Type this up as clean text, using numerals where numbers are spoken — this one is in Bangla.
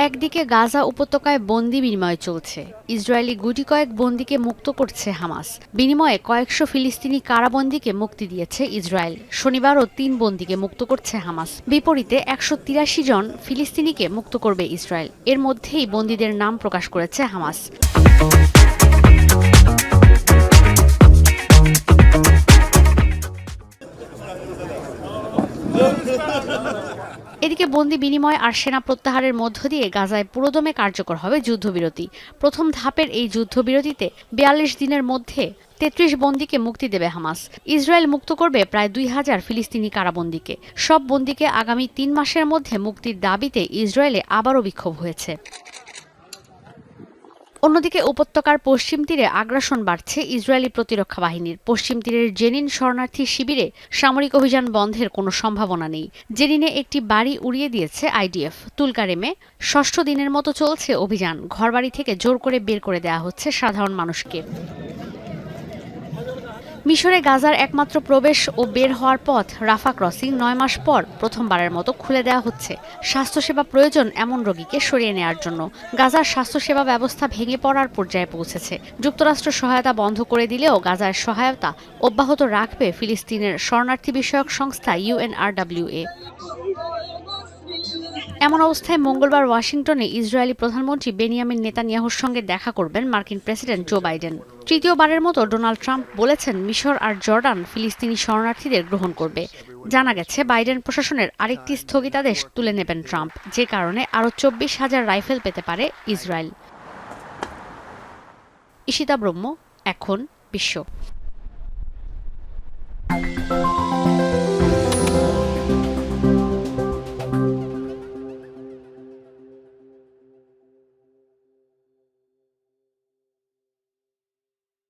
একদিকে গাজা উপত্যকায় বন্দি বিনিময় চলছে, ইসরায়েলি গুটি কয়েক বন্দীকে মুক্ত করছে হামাস। বিনিময়ে কয়েকশো ফিলিস্তিনি কারাবন্দীকে মুক্তি দিয়েছে ইসরায়েল। শনিবারও ৩ বন্দীকে মুক্ত করছে হামাস। বিপরীতে ১৮৩ জন ফিলিস্তিনিকে মুক্ত করবে ইসরায়েল। এর মধ্যেই বন্দীদের নাম প্রকাশ করেছে হামাস। এদিকে বন্দি বিনিময় আর সেনা প্রত্যাহারের মধ্য দিয়ে গাজায় পুরোদমে কার্যকর হবে যুদ্ধবিরতি। প্রথম ধাপের এই যুদ্ধবিরতিতে ৪২ দিনের মধ্যে ৩৩ বন্দীকে মুক্তি দেবে হামাস। ইসরায়েল মুক্ত করবে প্রায় ২,০০০ ফিলিস্তিনি কারাবন্দীকে। সব বন্দীকে আগামী ৩ মাসের মধ্যে মুক্তির দাবিতে ইসরায়েলে আবারও বিক্ষোভ হয়েছে। অন্যদিকে উপত্যকার পশ্চিম তীরে আগ্রাসন বাড়ছে ইসরায়েলি প্রতিরক্ষা বাহিনীর। পশ্চিম তীরের জেনিন শরণার্থী শিবিরে সামরিক অভিযান বন্ধের কোনো সম্ভাবনা নেই। জেনিনে একটি বাড়ি উড়িয়ে দিয়েছে আইডিএফ। তুলকারেমে ৬ষ্ঠ দিনের মতো চলছে অভিযান। ঘরবাড়ি থেকে জোর করে বের করে দেওয়া হচ্ছে সাধারণ মানুষকে। মিশরে গাজার একমাত্র প্রবেশ ও বের হওয়ার পথ রাফা ক্রসিং ৯ মাস পর প্রথমবারের মতো খুলে দেওয়া হচ্ছে স্বাস্থ্যসেবা প্রয়োজন এমন রোগীকে সরিয়ে নেওয়ার জন্য। গাজার স্বাস্থ্যসেবা ব্যবস্থা ভেঙে পড়ার পর্যায়ে পৌঁছেছে। যুক্তরাষ্ট্র সহায়তা বন্ধ করে দিলেও গাজার সহায়তা অব্যাহত রাখবে ফিলিস্তিনের শরণার্থী বিষয়ক সংস্থা UNRWA। এমন অবস্থায় মঙ্গলবার ওয়াশিংটনে ইসরায়েলি প্রধানমন্ত্রী বেনিয়ামিন নেতানিয়াহুর সঙ্গে দেখা করবেন মার্কিন প্রেসিডেন্ট জো বাইডেন। তৃতীয়বারের মতো ডোনাল্ড ট্রাম্প বলেছেন মিশর আর জর্ডান ফিলিস্তিনি শরণার্থীদের গ্রহণ করবে। জানা গেছে বাইডেন প্রশাসনের আরেকটি স্থগিতাদেশ তুলে নেবেন ট্রাম্প, যে কারণে আরও ২৪,০০০ রাইফেল পেতে পারে ইসরায়েল। ঈশিতা ব্রহ্ম, এখন বিশ্ব।